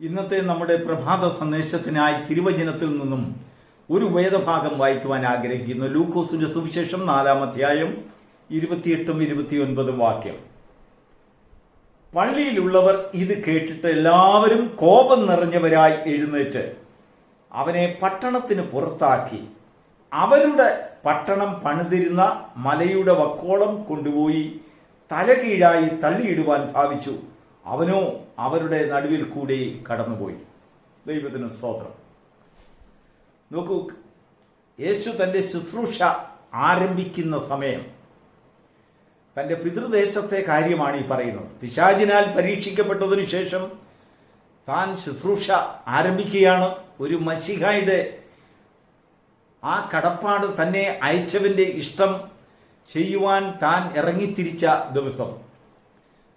ഇന്നത്തെ നമ്മുടെ പ്രഭാത സന്ദേശത്തിനായി തിരുവചനത്തിൽ നിന്നും ഒരു വേദഭാഗം വായിക്കുവാൻ ആഗ്രഹിക്കുന്നു. ലൂക്കോസിന്റെ സുവിശേഷം 4-ാം അധ്യായം 28-29 വാക്യം. പള്ളിയിലുള്ളവർ ഇത് കേട്ടിട്ട് എല്ലാവരും കോപം നിറഞ്ഞവരായി എഴുന്നേറ്റ് അവനെ പട്ടണത്തിന് പുറത്താക്കി അവരുടെ പട്ടണം പണിതിരുന്ന മലയുടെ വക്കോളം കൊണ്ടുപോയി തലകീഴായി തള്ളിയിടുവാൻ ഭാവിച്ചു. അവനോ അവരുടെ നടുവിൽ കൂടി കടന്നുപോയി. ദൈവത്തിന് സ്തോത്രം. നോക്കൂ, യേശു തൻ്റെ ശുശ്രൂഷ ആരംഭിക്കുന്ന സമയം തൻ്റെ പിതൃദേശത്തെ കാര്യമാണ് ഈ പറയുന്നത്. പിശാചിനാൽ പരീക്ഷിക്കപ്പെട്ടതിനു ശേഷം താൻ ശുശ്രൂഷ ആരംഭിക്കുകയാണ്. ഒരു മശിഹായുടെ ആ കടപ്പാട്, തന്നെ അയച്ചവൻ്റെ ഇഷ്ടം ചെയ്യുവാൻ താൻ ഇറങ്ങിത്തിരിച്ച ദിവസം,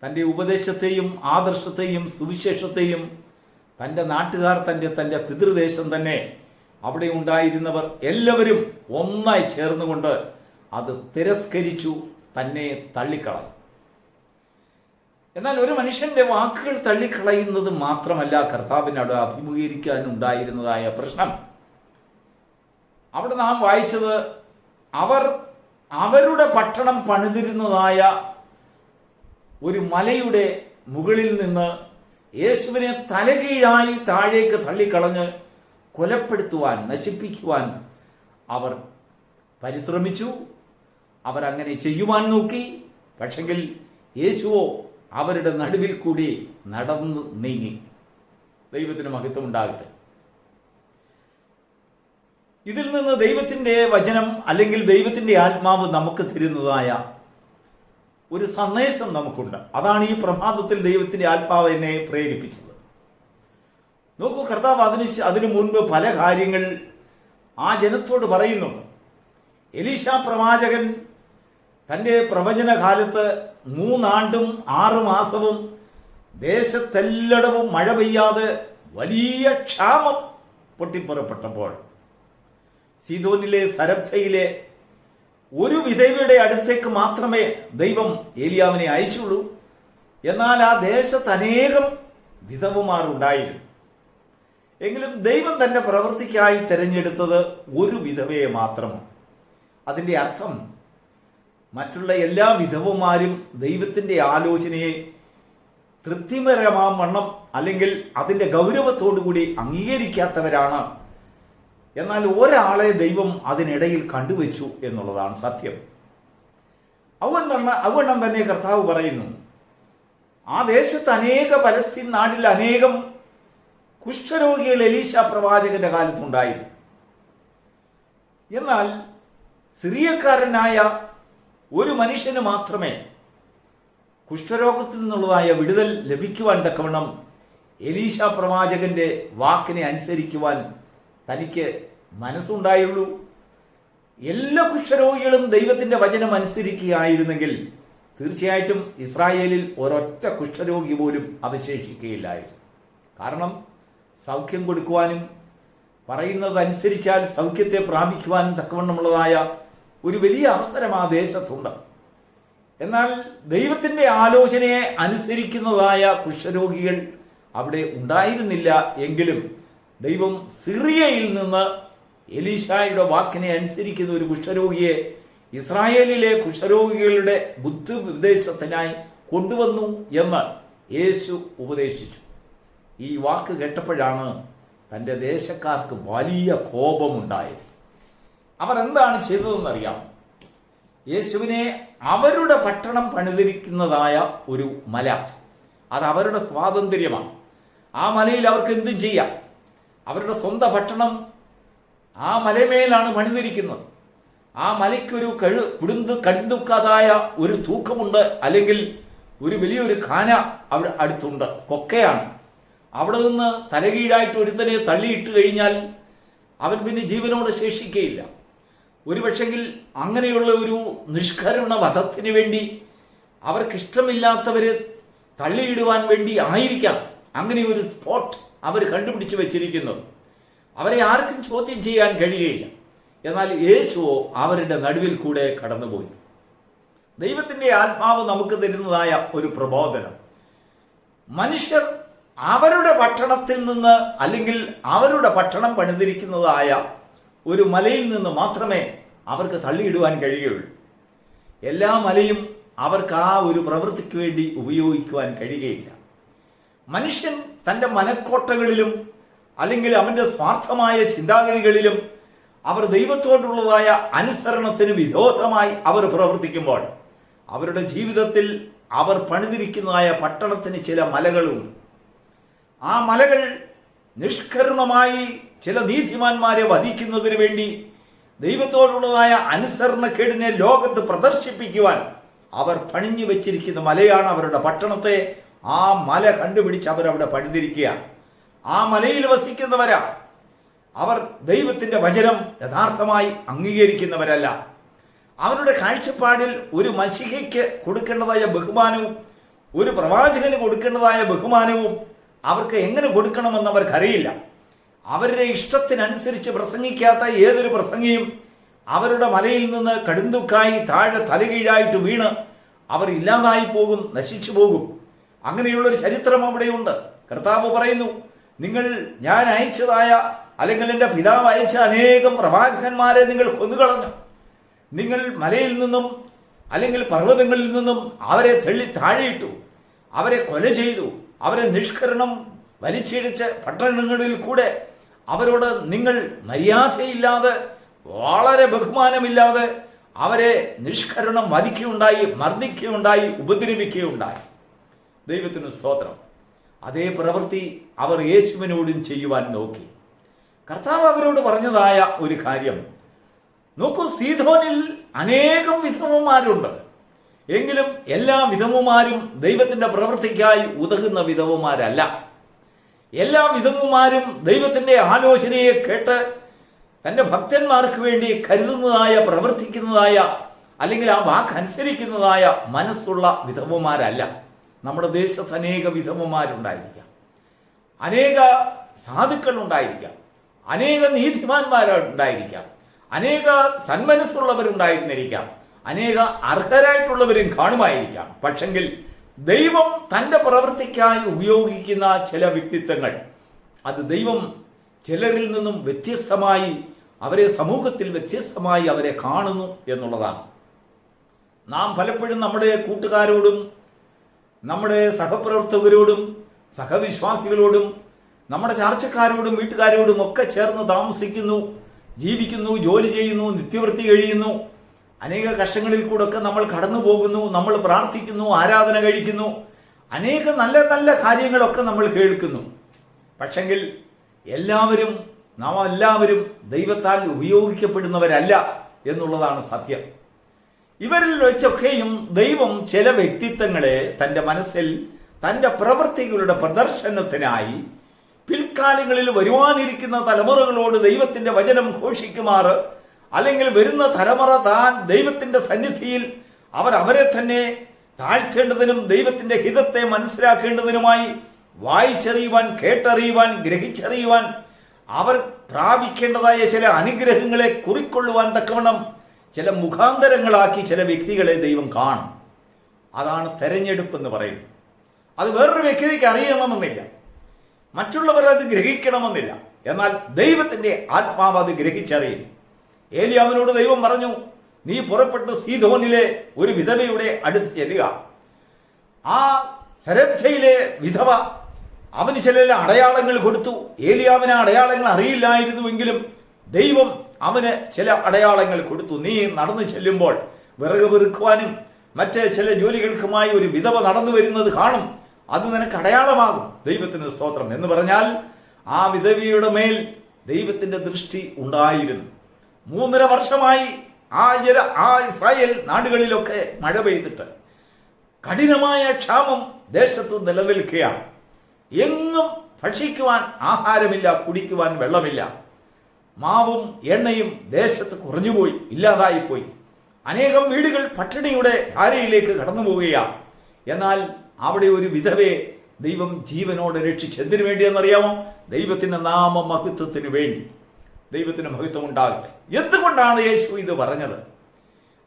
തൻ്റെ ഉപദേശത്തെയും ആദർശത്തെയും സുവിശേഷത്തെയും തൻ്റെ നാട്ടുകാർ, തൻ്റെ പിതൃദേശം തന്നെ, അവിടെ ഉണ്ടായിരുന്നവർ എല്ലാവരും ഒന്നായി ചേർന്നുകൊണ്ട് അത് തിരസ്കരിച്ചു, തന്നെ തള്ളിക്കളഞ്ഞു. എന്നാൽ ഒരു മനുഷ്യൻ്റെ വാക്കുകൾ തള്ളിക്കളയുന്നത് മാത്രമല്ല കർത്താവിനോട് അഭിമുഖീകരിക്കാനുണ്ടായിരുന്നതായ പ്രശ്നം. അവിടെ നാം വായിച്ചത്, അവരുടെ പട്ടണം പണിതിരുന്നതായ ഒരു മലയുടെ മുകളിൽ നിന്ന് യേശുവിനെ തലകീഴായി താഴേക്ക് തള്ളിക്കളഞ്ഞ് കൊലപ്പെടുത്തുവാൻ, നശിപ്പിക്കുവാൻ അവർ പരിശ്രമിച്ചു. അവരങ്ങനെ ചെയ്യുവാൻ നോക്കി. പക്ഷെങ്കിൽ യേശുവോ അവരുടെ നടുവിൽ കൂടി നടന്നു നീങ്ങി. ദൈവത്തിന് മഹത്വം ഉണ്ടാകട്ടെ. ഇതിൽ നിന്ന് ദൈവത്തിൻ്റെ വചനം അല്ലെങ്കിൽ ദൈവത്തിൻ്റെ ആത്മാവ് നമുക്ക് തരുന്നതായ ഒരു സന്ദേശം നമുക്കുണ്ട്. അതാണ് ഈ പ്രഭാതത്തിൽ ദൈവത്തിൻ്റെ ആത്മാവ് എന്നെ പ്രേരിപ്പിച്ചത്. നോക്കൂ, കർത്താവ് അതിനു മുൻപ് പല കാര്യങ്ങൾ ആ ജനത്തോട് പറയുന്നുണ്ട്. എലീശ പ്രവാചകൻ തൻ്റെ പ്രവചന കാലത്ത് 3 ആണ്ടും 6 മാസവും ദേശത്തെല്ലടവും മഴ പെയ്യാതെ വലിയ ക്ഷാമം പൊട്ടിപ്പുറപ്പെട്ടപ്പോൾ സീദോനിലെ സരപ്തയിലെ ഒരു വിധവയുടെ അടുത്തേക്ക് മാത്രമേ ദൈവം ഏലിയാവിനെ അയച്ചുള്ളൂ. എന്നാൽ ആ ദേശത്ത് അനേകം വിധവമാർ ഉണ്ടായിരുന്നു. എങ്കിലും ദൈവം തൻ്റെ പ്രവൃത്തിക്കായി തിരഞ്ഞെടുത്തത് ഒരു വിധവയെ മാത്രമാണ്. അതിൻ്റെ അർത്ഥം, മറ്റുള്ള എല്ലാ വിധവമാരും ദൈവത്തിൻ്റെ ആലോചനയെ തൃപ്തികരമാവണ്ണം അല്ലെങ്കിൽ അതിൻ്റെ ഗൗരവത്തോടുകൂടി അംഗീകരിക്കാത്തവരാണ്. എന്നാൽ ഒരാളെ ദൈവം അതിനിടയിൽ കണ്ടുവച്ചു എന്നുള്ളതാണ് സത്യം. അതുകൊണ്ടും തന്നെ കർത്താവ് പറയുന്നു, ആ ദേശത്ത് പലസ്തീൻ നാട്ടിൽ അനേകം കുഷ്ഠരോഗികൾ എലീശ പ്രവാചകന്റെ കാലത്തുണ്ടായിരുന്നു. എന്നാൽ സിറിയക്കാരനായ ഒരു മനുഷ്യന് മാത്രമേ കുഷ്ഠരോഗത്തിൽ നിന്നുള്ളതായ വിടുതൽ ലഭിക്കുവാൻ തക്കവണ്ണം എലീശ പ്രവാചകന്റെ വാക്കിനെ അനുസരിക്കുവാൻ തനിക്ക് മനസ്സുണ്ടായുള്ളൂ. എല്ലാ കുഷ്ഠരോഗികളും ദൈവത്തിൻ്റെ വചനം അനുസരിക്കുകയായിരുന്നെങ്കിൽ തീർച്ചയായിട്ടും ഇസ്രായേലിൽ ഒരൊറ്റ കുഷ്ഠരോഗി പോലും അവശേഷിക്കുകയില്ലായിരുന്നു. കാരണം സൗഖ്യം കൊടുക്കുവാനും പറയുന്നതനുസരിച്ചാൽ സൗഖ്യത്തെ പ്രാപിക്കുവാനും തക്കവണ്ണമുള്ളതായ ഒരു വലിയ അവസരം ആ ദേശത്തുണ്ട്. എന്നാൽ ദൈവത്തിൻ്റെ ആലോചനയെ അനുസരിക്കുന്നതായ കുഷ്ഠരോഗികൾ അവിടെ ഉണ്ടായിരുന്നില്ല. എങ്കിലും ദൈവം സിറിയയിൽ നിന്ന് എലീശായുടെ വാക്കിനെ അനുസരിക്കുന്ന ഒരു കുഷ്ഠരോഗിയെ ഇസ്രായേലിലെ കുഷ്ഠരോഗികളുടെ ബുദ്ധിനിർദ്ദേശത്തിനായി കൊണ്ടുവന്നു എന്ന് യേശു ഉപദേശിച്ചു. ഈ വാക്ക് കേട്ടപ്പോഴാണ് തൻ്റെ ദേശക്കാർക്ക് വലിയ കോപമുണ്ടായത്. അവർ എന്താണ് ചെയ്തതെന്നറിയാം. യേശുവിനെ അവരുടെ പട്ടണം പണിതിരിക്കുന്നതായ ഒരു മല, അത് അവരുടെ സ്വാതന്ത്ര്യമാണ്. ആ മലയിൽ അവർക്ക് എന്തും ചെയ്യാം. അവരുടെ സ്വന്തം പട്ടണം ആ മലമേലാണ് പണിതിരിക്കുന്നത്. ആ മലയ്ക്കൊരു കടുന്തുക്കാതായ ഒരു തൂക്കമുണ്ട്, അല്ലെങ്കിൽ ഒരു വലിയൊരു ഖാന അവിടെ അടുത്തുണ്ട്, കൊക്കയാണ്. അവിടെ നിന്ന് തലകീഴായിട്ട് ഒരുത്തനെ തള്ളിയിട്ട് കഴിഞ്ഞാൽ അവൻ പിന്നെ ജീവനോട് ശേഷിക്കുകയില്ല. ഒരുപക്ഷെങ്കിൽ അങ്ങനെയുള്ള ഒരു നിഷ്കരുണ വധത്തിന് വേണ്ടി അവർക്കിഷ്ടമില്ലാത്തവരെ തള്ളിയിടുവാൻ വേണ്ടി ആയിരിക്കാം അങ്ങനെ ഒരു സ്പോട്ട് അവർ കണ്ടുപിടിച്ച് വെച്ചിരിക്കുന്നത്. അവരെ ആർക്കും ചോദ്യം ചെയ്യാൻ കഴിയുകയില്ല. എന്നാൽ യേശുവോ അവരുടെ നടുവിൽ കൂടെ കടന്നുപോയി. ദൈവത്തിൻ്റെ ആത്മാവ് നമുക്ക് തരുന്നതായ ഒരു പ്രബോധനം, മനുഷ്യർ അവരുടെ പട്ടണത്തിൽ നിന്ന് അല്ലെങ്കിൽ അവരുടെ പട്ടണം പണിതിരിക്കുന്നതായ ഒരു മലയിൽ നിന്ന് മാത്രമേ അവർക്ക് തള്ളിയിടുവാൻ കഴിയുകയുള്ളൂ. എല്ലാ മലയും അവർക്ക് ആ ഒരു പ്രവൃത്തിക്ക് വേണ്ടി ഉപയോഗിക്കുവാൻ കഴിയുകയില്ല. മനുഷ്യൻ തൻ്റെ മനക്കോട്ടകളിലും അല്ലെങ്കിൽ അവൻ്റെ സ്വാർത്ഥമായ ചിന്താഗതികളിലും അവർ ദൈവത്തോടുള്ളതായ അനുസരണത്തിന് വിരോധമായി അവർ പ്രവർത്തിക്കുമ്പോൾ അവരുടെ ജീവിതത്തിൽ അവർ പണിതിരിക്കുന്നതായ പട്ടണത്തിന് ചില മലകളുണ്ട്. ആ മലകൾ നിഷ്കരുണമായി ചില നീതിമാന്മാരെ വധിക്കുന്നതിന് വേണ്ടി ദൈവത്തോടുള്ളതായ അനുസരണക്കേടിനെ ലോകത്ത് പ്രദർശിപ്പിക്കുവാൻ അവർ പണിഞ്ഞു വെച്ചിരിക്കുന്ന മലയാണ് അവരുടെ പട്ടണത്തെ. ആ മല കണ്ടുപിടിച്ച് അവരവിടെ പണിതിരിക്കുക. ആ മലയിൽ വസിക്കുന്നവരാ. അവർ ദൈവത്തിൻ്റെ വചനം യഥാർത്ഥമായി അംഗീകരിക്കുന്നവരല്ല. അവരുടെ കാഴ്ചപ്പാടിൽ ഒരു മശിഹയ്ക്ക് കൊടുക്കേണ്ടതായ ബഹുമാനവും ഒരു പ്രവാചകന് കൊടുക്കേണ്ടതായ ബഹുമാനവും അവർക്ക് എങ്ങനെ കൊടുക്കണമെന്ന് അവർക്കറിയില്ല. അവരുടെ ഇഷ്ടത്തിനനുസരിച്ച് പ്രസംഗിക്കാത്ത ഏതൊരു പ്രസംഗിയും അവരുടെ മലയിൽ നിന്ന് കടുന്തുക്കായി താഴെ തലകീഴായിട്ട് വീണ് അവർ ഇല്ലാതായി പോകും, നശിച്ചു പോകും. അങ്ങനെയുള്ളൊരു ചരിത്രം അവിടെയുണ്ട്. കർത്താവ് പറയുന്നു, ഞാൻ അയച്ചതായ അല്ലെങ്കിൽ എൻ്റെ പിതാവ് അയച്ച അനേകം പ്രവാചകന്മാരെ നിങ്ങൾ കൊന്നുകളഞ്ഞു. നിങ്ങൾ മലയിൽ നിന്നും അല്ലെങ്കിൽ പർവ്വതങ്ങളിൽ നിന്നും അവരെ തള്ളി താഴെയിട്ടു, അവരെ കൊല ചെയ്തു, അവരെ നിഷ്കരണം വലിച്ചിടിച്ച് പട്ടണങ്ങളിൽ കൂടെ അവരോട് നിങ്ങൾ മര്യാദയില്ലാതെ വളരെ ബഹുമാനമില്ലാതെ അവരെ നിഷ്കരണം വധിക്കുകയുണ്ടായി, മർദ്ദിക്കുകയുണ്ടായി, ഉപദ്രവിക്കുകയുണ്ടായി. ദൈവത്തിന് സ്തോത്രം. അതേ പ്രവൃത്തി അവർ യേശുവിനോടും ചെയ്യുവാൻ നോക്കി. കർത്താവ് അവരോട് പറഞ്ഞതായ ഒരു കാര്യം നോക്കൂ, സീദോനിൽ അനേകം വിധവമാരുണ്ട്. എങ്കിലും എല്ലാ വിധവമാരും ദൈവത്തിൻ്റെ പ്രവൃത്തിക്കായി ഉതകുന്ന വിധവമാരല്ല. എല്ലാ വിധവമാരും ദൈവത്തിൻ്റെ ആലോചനയെ കേട്ട് തൻ്റെ ഭക്തന്മാർക്ക് വേണ്ടി കരുതുന്നതായ, പ്രവർത്തിക്കുന്നതായ അല്ലെങ്കിൽ ആ വാക്കനുസരിക്കുന്നതായ മനസ്സുള്ള വിധവമാരല്ല. നമ്മുടെ ദേശത്ത് അനേക വിധവമാരുണ്ടായിരിക്കാം, അനേക സാധുക്കൾ ഉണ്ടായിരിക്കാം, അനേക നീതിമാന്മാരുണ്ടായിരിക്കാം, അനേക സന്മനസ്സുള്ളവരുണ്ടായിരുന്നിരിക്കാം, അനേക അർഹരായിട്ടുള്ളവരും കാണുമായിരിക്കാം. പക്ഷെങ്കിൽ ദൈവം തൻ്റെ പ്രവൃത്തിക്കായി ഉപയോഗിക്കുന്ന ചില വ്യക്തിത്വങ്ങൾ, അത് ദൈവം ചിലരിൽ നിന്നും വ്യത്യസ്തമായി അവരെ സമൂഹത്തിൽ വ്യത്യസ്തമായി അവരെ കാണുന്നു എന്നുള്ളതാണ്. നാം പലപ്പോഴും നമ്മുടെ കൂട്ടുകാരോടും നമ്മുടെ സഹപ്രവർത്തകരോടും സഹവിശ്വാസികളോടും നമ്മുടെ ചാർച്ചക്കാരോടും വീട്ടുകാരോടും ഒക്കെ ചേർന്ന് താമസിക്കുന്നു, ജീവിക്കുന്നു, ജോലി ചെയ്യുന്നു, നിത്യവൃത്തി കഴിയുന്നു. അനേക കഷ്ടങ്ങളിൽ കൂടെ ഒക്കെ നമ്മൾ കടന്നു പോകുന്നു, നമ്മൾ പ്രാർത്ഥിക്കുന്നു, ആരാധന കഴിക്കുന്നു, അനേക നല്ല നല്ല കാര്യങ്ങളൊക്കെ നമ്മൾ കേൾക്കുന്നു. പക്ഷെങ്കിൽ നാം എല്ലാവരും ദൈവത്താൽ ഉപയോഗിക്കപ്പെടുന്നവരല്ല എന്നുള്ളതാണ് സത്യം. ഇവരിൽ വെച്ചൊക്കെയും ദൈവം ചില വ്യക്തിത്വങ്ങളെ തൻ്റെ മനസ്സിൽ തൻ്റെ പ്രവൃത്തികളുടെ പ്രദർശനത്തിനായി പിൽക്കാലങ്ങളിൽ വരുവാനിരിക്കുന്ന തലമുറകളോട് ദൈവത്തിൻ്റെ വചനം ഘോഷിക്കുമാറ്, അല്ലെങ്കിൽ വരുന്ന തലമുറ താൻ ദൈവത്തിൻ്റെ സന്നിധിയിൽ അവരെ തന്നെ താഴ്ത്തേണ്ടതിനും ദൈവത്തിൻ്റെ ഹിതത്തെ മനസ്സിലാക്കേണ്ടതിനുമായി വായിച്ചറിയുവാൻ, കേട്ടറിയുവാൻ, ഗ്രഹിച്ചറിയുവാൻ, അവർ പ്രാപിക്കേണ്ടതായ ചില അനുഗ്രഹങ്ങളെ കുറിക്കൊള്ളുവാൻ തക്കവണ്ണം ചില മുഖാന്തരങ്ങളാക്കി ചില വ്യക്തികളെ ദൈവം കാണും. അതാണ് തെരഞ്ഞെടുപ്പ് എന്ന് പറയുന്നത്. അത് വേറൊരു വ്യക്തിക്ക് അറിയണമെന്നില്ല, മറ്റുള്ളവർ അത് ഗ്രഹിക്കണമെന്നില്ല. എന്നാൽ ദൈവത്തിൻ്റെ ആത്മാവ് അത് ഗ്രഹിച്ചറിയുന്നു. ഏലിയാവിനോട് ദൈവം പറഞ്ഞു, നീ പുറപ്പെട്ട് സീദോനിലെ ഒരു വിധവയുടെ അടുത്ത് ചെല്ലുക. ആ സരപ്തയിലെ വിധവ അവന് ചില അടയാളങ്ങൾ കൊടുത്തു. ഏലിയാവിന് അടയാളങ്ങൾ അറിയില്ലായിരുന്നുവെങ്കിലും ദൈവം അവന് ചില അടയാളങ്ങൾ കൊടുത്തു. നീ നടന്നു ചെല്ലുമ്പോൾ വിറക് പെറുക്കുവാനും മറ്റ് ചില ജോലികൾക്കുമായി ഒരു വിധവ നടന്നു വരുന്നത് കാണും, അത് നിനക്ക് അടയാളമാകും. ദൈവത്തിന് സ്തോത്രം. എന്ന് പറഞ്ഞാൽ ആ വിധവയുടെ മേൽ ദൈവത്തിൻ്റെ ദൃഷ്ടി ഉണ്ടായിരുന്നു. 3.5 വർഷമായി ആ ഇസ്രായേൽ നാടുകളിലൊക്കെ മഴ പെയ്തിട്ട് കഠിനമായ ക്ഷാമം ദേശത്ത് നിലനിൽക്കുകയാണ്. എങ്ങും ഭക്ഷിക്കുവാൻ ആഹാരമില്ല, കുടിക്കുവാൻ വെള്ളമില്ല. മാവും എണ്ണയും ദേശത്ത് കുറഞ്ഞുപോയി, ഇല്ലാതായിപ്പോയി. അനേകം വീടുകൾ പട്ടിണിയുടെ ധാരയിലേക്ക് കടന്നു പോവുകയാണ്. എന്നാൽ അവിടെ ഒരു വിധവയെ ദൈവം ജീവനോടെ രക്ഷിച്ചു. എന്തിനു വേണ്ടിയെന്നറിയാമോ? ദൈവത്തിൻ്റെ നാമമഹത്വത്തിന് വേണ്ടി. ദൈവത്തിന് മഹത്വം ഉണ്ടാകട്ടെ. എന്തുകൊണ്ടാണ് യേശു ഇത് പറഞ്ഞത്?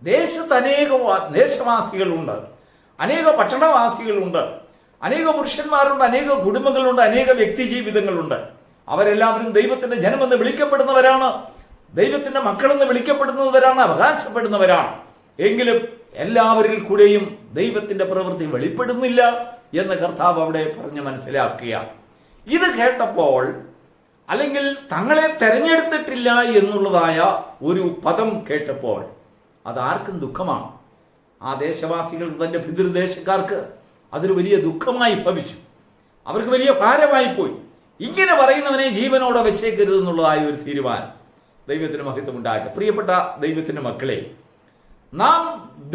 ദേശത്ത് അനേക ദേശവാസികളുണ്ട്, അനേക പട്ടണവാസികളുണ്ട്, അനേക പുരുഷന്മാരുണ്ട്, അനേക കുടുംബങ്ങളുണ്ട്, അനേക വ്യക്തി ജീവിതങ്ങളുണ്ട്. അവരെല്ലാവരും ദൈവത്തിന്റെ ജനമെന്ന് വിളിക്കപ്പെടുന്നവരാണ്, ദൈവത്തിന്റെ മക്കളെന്ന് വിളിക്കപ്പെടുന്നവരാണ്, അവകാശപ്പെടുന്നവരാണ്. എങ്കിലും എല്ലാവരിൽ കൂടെയും ദൈവത്തിന്റെ പ്രവൃത്തി വെളിപ്പെടുന്നില്ല എന്ന് കർത്താവ് അവിടെ പറഞ്ഞ് മനസ്സിലാക്കുകയാണ്. ഇത് കേട്ടപ്പോൾ, അല്ലെങ്കിൽ തങ്ങളെ തെരഞ്ഞെടുത്തിട്ടില്ല എന്നുള്ളതായ ഒരു പദം കേട്ടപ്പോൾ അതാർക്കും ദുഃഖമാണ്. ആ ദേശവാസികൾക്ക്, തൻ്റെ പിതൃദേശക്കാർക്ക് അതൊരു വലിയ ദുഃഖമായി ഭവിച്ചു. അവർക്ക് വലിയ ഭാരമായി പോയി. ഇങ്ങനെ പറയുന്നവനെ ജീവനോടെ വെച്ചേക്കരുത് എന്നുള്ളതായ ഒരു തീരുമാനം. ദൈവത്തിന് മഹത്വം ഉണ്ടാകട്ടെ. പ്രിയപ്പെട്ട ദൈവത്തിൻ്റെ മക്കളെ, നാം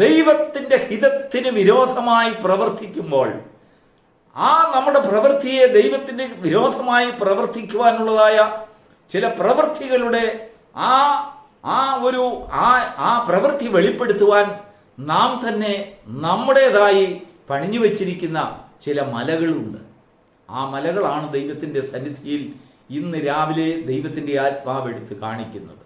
ദൈവത്തിൻ്റെ ഹിതത്തിന് വിരോധമായി പ്രവർത്തിക്കുമ്പോൾ ആ നമ്മുടെ പ്രവൃത്തിയെ ദൈവത്തിന് വിരോധമായി പ്രവർത്തിക്കുവാനുള്ളതായ ചില പ്രവൃത്തികളുടെ ആ പ്രവൃത്തി വെളിപ്പെടുത്തുവാൻ നാം തന്നെ നമ്മുടേതായി പണിഞ്ഞു വച്ചിരിക്കുന്ന ചില മലകളുണ്ട്. ആ മലകളാണ് ദൈവത്തിൻ്റെ സന്നിധിയിൽ ഇന്ന് രാവിലെ ദൈവത്തിൻ്റെ ആത്മാവ് എടുത്ത് കാണിക്കുന്നത്.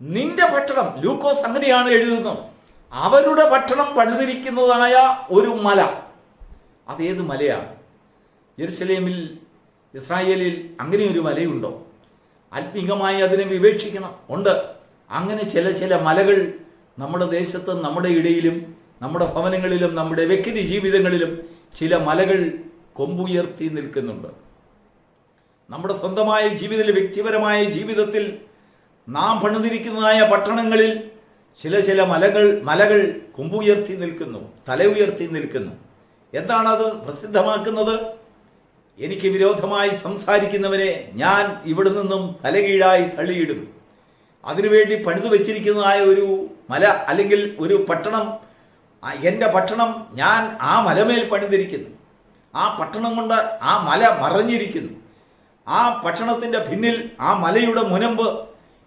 നിന്റെ പട്ടണം, ലൂക്കോസ് അങ്ങനെയാണ് എഴുതുന്നത്, അവരുടെ പട്ടണം പണിതിരിക്കുന്നതായ ഒരു മല. അതേത് മലയാണ്? യെരുശലേമിൽ, ഇസ്രായേലിൽ അങ്ങനെ ഒരു മലയുണ്ടോ? ആത്മീകമായി അതിനെ വിവേക്ഷിക്കണം. ഉണ്ട്. അങ്ങനെ ചില മലകൾ നമ്മുടെ ദേശത്ത്, നമ്മുടെ ഇടയിലും, നമ്മുടെ ഭവനങ്ങളിലും, നമ്മുടെ വ്യക്തി ജീവിതങ്ങളിലും ചില മലകൾ കൊമ്പുയർത്തി നിൽക്കുന്നുണ്ട്. നമ്മുടെ സ്വന്തമായ ജീവിതത്തിൽ, വ്യക്തിപരമായ ജീവിതത്തിൽ നാം പണിതിരിക്കുന്നതായ പട്ടണങ്ങളിൽ ചില മലകൾ കൊമ്പുയർത്തി നിൽക്കുന്നു, തല ഉയർത്തി നിൽക്കുന്നു. എന്താണത് പ്രസിദ്ധമാക്കുന്നത്? എനിക്ക് വിരോധമായി സംസാരിക്കുന്നവനെ ഞാൻ ഇവിടെ നിന്നും തലകീഴായി തള്ളിയിടും. അതിനുവേണ്ടി പണിതു വെച്ചിരിക്കുന്നതായ ഒരു മല അല്ലെങ്കിൽ ഒരു പട്ടണം, എൻ്റെ പട്ടണം ഞാൻ ആ മലമേൽ പണിതിരിക്കുന്നു. ആ പട്ടണം കൊണ്ട് ആ മല മറഞ്ഞിരിക്കുന്നു. ആ പട്ടണത്തിൻ്റെ പിന്നിൽ, ആ മലയുടെ മുനമ്പ്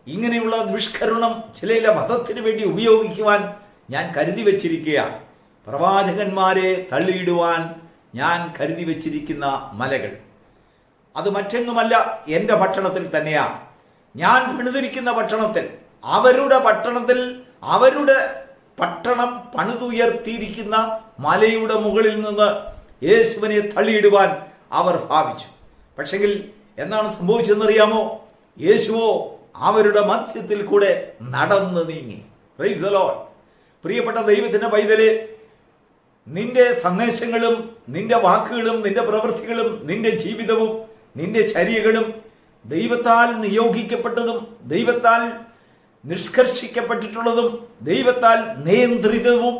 ഇങ്ങനെയുള്ള ദുഷ്കരണം ചില മതത്തിന് വേണ്ടി ഉപയോഗിക്കുവാൻ ഞാൻ കരുതി വച്ചിരിക്കുകയാണ്. പ്രവാചകന്മാരെ തള്ളിയിടുവാൻ ഞാൻ കരുതി വച്ചിരിക്കുന്ന മലകൾ അത് മറ്റെങ്ങുമല്ല, എൻ്റെ പട്ടണത്തിൽ തന്നെയാണ്. ഞാൻ പണിതിരിക്കുന്ന പട്ടണത്തിൽ, അവരുടെ പട്ടണം പണിതുയർത്തിയിരിക്കുന്ന മലയുടെ മുകളിൽ നിന്ന് യേശുവിനെ തള്ളിയിടുവാൻ അവർ ഭാവിച്ചു. പക്ഷെങ്കിൽ എന്താണ് സംഭവിച്ചതെന്നറിയാമോ? യേശുവോ അവരുടെ മധ്യത്തിൽ കൂടെ നടന്നു നീങ്ങി. Praise the Lord. പ്രിയപ്പെട്ട ദൈവത്തിന്റെ പൈതലേ, നിന്റെ സന്ദേശങ്ങളും നിന്റെ വാക്കുകളും നിന്റെ പ്രവൃത്തികളും നിന്റെ ജീവിതവും നിന്റെ ചര്യകളും ദൈവത്താൽ നിയോഗിക്കപ്പെട്ടതും ദൈവത്താൽ നിഷ്കർഷിക്കപ്പെട്ടിട്ടുള്ളതും ദൈവത്താൽ നിയന്ത്രിതവും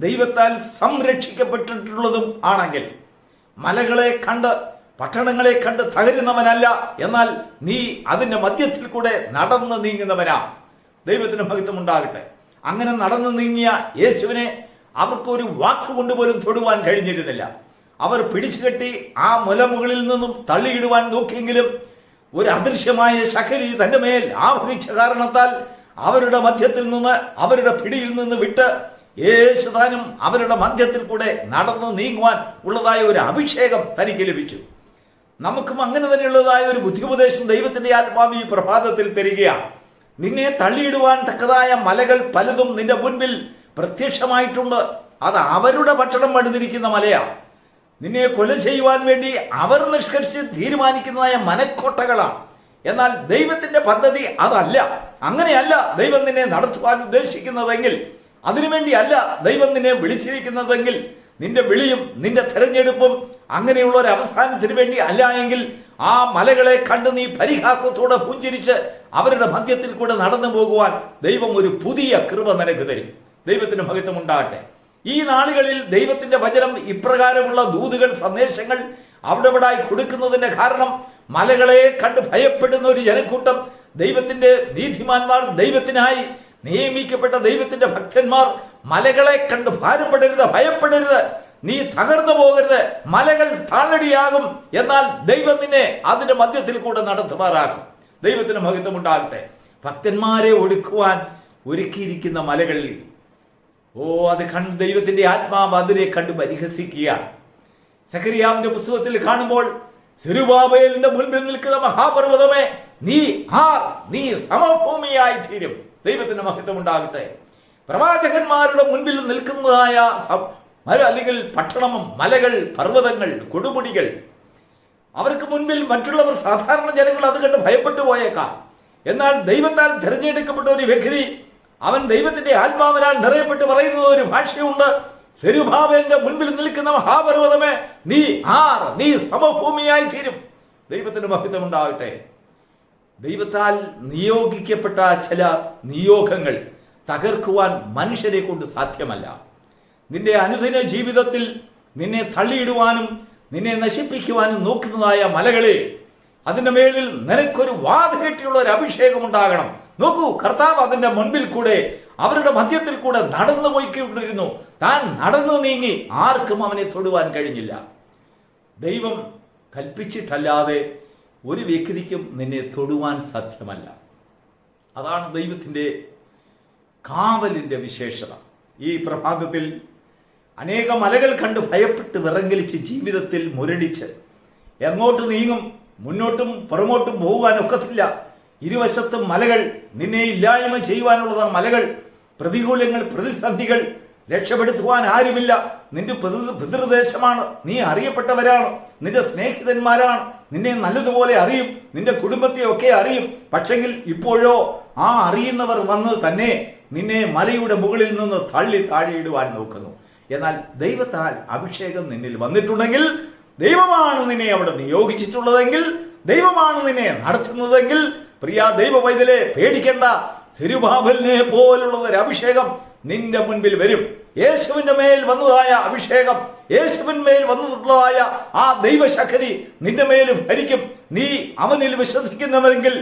ദൈവത്താൽ സംരക്ഷിക്കപ്പെട്ടിട്ടുള്ളതും ആണെങ്കിൽ മലകളെ കണ്ട്, പട്ടണങ്ങളെ കണ്ട് തകരുന്നവനല്ല, എന്നാൽ നീ അതിൻ്റെ മധ്യത്തിൽ കൂടെ നടന്നു നീങ്ങുന്നവനാ. ദൈവത്തിന് മഹത്വം ഉണ്ടാകട്ടെ. അങ്ങനെ നടന്നു നീങ്ങിയ യേശുവിനെ അവർക്കൊരു വാക്കുകൊണ്ട് പോലും തൊടുവാൻ കഴിഞ്ഞിരുന്നില്ല. അവർ പിടിച്ചുകെട്ടി ആ മുലമുകളിൽ നിന്നും തള്ളിയിടുവാൻ നോക്കിയെങ്കിലും ഒരു അദൃശ്യമായ ശക്തി തൻ്റെ മേൽ ആവഹിച്ച കാരണത്താൽ അവരുടെ മധ്യത്തിൽ നിന്ന്, അവരുടെ പിടിയിൽ നിന്ന് വിട്ട് യേശുദാനും അവരുടെ മധ്യത്തിൽ കൂടെ നടന്നു നീങ്ങുവാൻ ഉള്ളതായ ഒരു അഭിഷേകം തനിക്ക് ലഭിച്ചു. നമുക്കും അങ്ങനെ തന്നെയുള്ളതായ ഒരു ബുദ്ധിപദേശം ദൈവത്തിൻ്റെ ആത്മാവ് ഈ പ്രഭാതത്തിൽ തരികയാണ്. നിന്നെ തള്ളിയിടുവാൻ തക്കതായ മലകൾ പലതും നിന്റെ മുൻപിൽ പ്രത്യക്ഷമായിട്ടുണ്ട്. അത് അവരുടെ പട്ടണം പണിതിരിക്കുന്ന മലയാണ്. നിന്നെ കൊല ചെയ്യുവാൻ വേണ്ടി അവർ നിഷ്കർഷിച്ച് തീരുമാനിക്കുന്നതായ മനക്കോട്ടകളാണ്. എന്നാൽ ദൈവത്തിന്റെ പദ്ധതി അതല്ല. അങ്ങനെയല്ല ദൈവം നിന്നെ നടത്തുവാൻ ഉദ്ദേശിക്കുന്നതെങ്കിൽ, അതിനുവേണ്ടി അല്ല ദൈവം നിന്നെ വിളിച്ചിരിക്കുന്നതെങ്കിൽ, നിന്റെ വിളിയും നിന്റെ തെരഞ്ഞെടുപ്പും അങ്ങനെയുള്ള ഒരു അവസാനത്തിന് വേണ്ടി അല്ല എങ്കിൽ ആ മലകളെ കണ്ട് നീ പരിഹാസത്തോടെ പുഞ്ചിരിച്ച് അവരുടെ മധ്യത്തിൽ കൂടെ നടന്നു പോകുവാൻ ദൈവം ഒരു പുതിയ കൃപ നിനക്ക് തരും. ദൈവത്തിന് മഹത്വം ഉണ്ടാകട്ടെ. ഈ നാളുകളിൽ ദൈവത്തിന്റെ വചനം ഇപ്രകാരമുള്ള ദൂതുകൾ, സന്ദേശങ്ങൾ അവിടെവിടായി കൊടുക്കുന്നതിന്റെ കാരണം മലകളെ കണ്ട് ഭയപ്പെടുന്ന ഒരു ജനക്കൂട്ടം, ദൈവത്തിന്റെ നീതിമാന്മാർ, ദൈവത്തിനായി നിയമിക്കപ്പെട്ട ദൈവത്തിന്റെ ഭക്തന്മാർ മലകളെ കണ്ട് ഭാരപ്പെടരുത്, ഭയപ്പെടരുത്, നീ തകർന്നു പോകരുത്, മലകൾ താളടിയാകും, എന്നാൽ ദൈവം നിന്നെ അതിന്റെ മധ്യത്തിൽ കൂടെ നടത്തുമാറാക്കും. ദൈവത്തിന് മഹത്വം ഉണ്ടാകട്ടെ. ഭക്തന്മാരെ ഒടുക്കുവാൻ ഒരുക്കിയിരിക്കുന്ന മലകളിൽ അത് കണ്ട് ദൈവത്തിന്റെ ആത്മാവ് അതിനെ കണ്ട് പരിഹസിക്കുക. സഖറിയാവിന്റെ പുസ്തകത്തിൽ കാണുമ്പോൾ, സെരുബാബേലിന്റെ മുൻപിൽ നിൽക്കുന്ന മഹാപർവ്വതമേ, നീ സമഭൂമിയായി തീരും. ദൈവത്തിന്റെ മഹത്വം ഉണ്ടാകട്ടെ. പ്രവാചകന്മാരുടെ മുൻപിൽ നിൽക്കുന്നതായ അല്ലെങ്കിൽ പട്ടണം, മലകൾ, പർവ്വതങ്ങൾ, കൊടുമുടികൾ, അവർക്ക് മുൻപിൽ മറ്റുള്ളവർ സാധാരണ ജനങ്ങൾ അത് കണ്ട് ഭയപ്പെട്ടു പോയേക്കാം. എന്നാൽ ദൈവത്താൽ തിരഞ്ഞെടുക്കപ്പെട്ട ഒരു വ്യക്തി, അവൻ ദൈവത്തിന്റെ ആത്മാവിനാൽ നിറയപ്പെട്ട് പറയുന്ന ഒരു ഭാഷയുണ്ട്. സെരുബാബേലിന്റെ മുൻപിൽ നിൽക്കുന്ന മഹാപർവ്വതമേ, നീ സമഭൂമിയായി തീരും. ദൈവത്തിന് മഹത്വം ഉണ്ടാകട്ടെ. ദൈവത്താൽ നിയോഗിക്കപ്പെട്ട ചില നിയോഗങ്ങൾ തകർക്കുവാൻ മനുഷ്യരെ കൊണ്ട് സാധ്യമല്ല. നിന്റെ അനുദിന ജീവിതത്തിൽ നിന്നെ തള്ളിയിടുവാനും നിന്നെ നശിപ്പിക്കുവാനും നോക്കുന്നതായ മലകളെ, അതിൻ്റെ മേളിൽ നിനക്കൊരു വാതുകെട്ടിയുള്ള ഒരു അഭിഷേകം ഉണ്ടാകണം. നോക്കൂ, കർത്താവ് അതിൻ്റെ മുൻപിൽ കൂടെ, അവരുടെ മധ്യത്തിൽ കൂടെ നടന്നു പോയിക്കൊണ്ടിരുന്നു. താൻ നടന്നു നീങ്ങി ആർക്കും അവനെ തൊടുവാൻ കഴിഞ്ഞില്ല. ദൈവം കൽപ്പിച്ചിട്ടല്ലാതെ ഒരു വ്യക്തിക്കും നിന്നെ തൊടുവാൻ സാധ്യമല്ല. അതാണ് ദൈവത്തിൻ്റെ കാവലിൻ്റെ വിശേഷത. ഈ പ്രഭാതത്തിൽ അനേക മലകൾ കണ്ട് ഭയപ്പെട്ട് വിറങ്ങലിച്ച് ജീവിതത്തിൽ മുരടിച്ച് എങ്ങോട്ട് നീങ്ങും, മുന്നോട്ടും പുറമോട്ടും പോകുവാൻ ഒക്കത്തില്ല. ഇരുവശത്തും മലകൾ, നിന്നെ ഇല്ലായ്മ ചെയ്യുവാനുള്ളത് മലകൾ, പ്രതികൂലങ്ങൾ, പ്രതിസന്ധികൾ, രക്ഷപ്പെടുത്തുവാൻ ആരുമില്ല. നിന്റെ പിതൃദേശമാണ്, നീ അറിയപ്പെട്ടവരാണ്, നിന്റെ സ്നേഹിതന്മാരാണ്, നിന്നെ നല്ലതുപോലെ അറിയും, നിന്റെ കുടുംബത്തെ ഒക്കെ അറിയും. പക്ഷെങ്കിൽ ഇപ്പോഴോ ആ അറിയുന്നവർ വന്ന് തന്നെ നിന്നെ മലയുടെ മുകളിൽ നിന്ന് തള്ളി താഴെയിടുവാൻ നോക്കുന്നു. എന്നാൽ ദൈവത്താൽ അഭിഷേകം നിന്നിൽ വന്നിട്ടുണ്ടെങ്കിൽ, ദൈവമാണ് നിന്നെ അവിടെ നിയോഗിച്ചിട്ടുള്ളതെങ്കിൽ, ദൈവമാണ് നിന്നെ നടത്തുന്നതെങ്കിൽ, പ്രിയ ദൈവ പൈതലേ, പേടിക്കേണ്ട. സെരുബാബേലിനെ പോലുള്ള ഒരു അഭിഷേകം നിന്റെ മുൻപിൽ വരും. യേശുവിന്റെ മേൽ വന്നതായ അഭിഷേകം, യേശുവിന്മേൽ വന്നതായ ആ ദൈവശക്തി നിന്റെ മേലും ഭരിക്കും. നീ അവനിൽ വിശ്വസിക്കുന്നവരെങ്കിൽ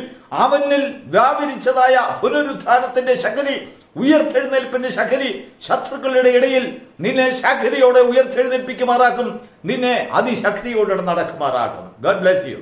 അവനിൽ വ്യാപരിച്ചതായ പുനരുത്ഥാനത്തിന്റെ ശക്തി, ഉയർത്തെഴുന്നേൽപ്പിന്റെ ശക്തി ശത്രുക്കളുടെ ഇടയിൽ നിന്നെ ശക്തിയോടെ ഉയർത്തെഴുന്നേൽപ്പിക്കുമാറാക്കും, നിന്നെ അതിശക്തിയോടെ നടക്കുമാറാക്കും. God bless U.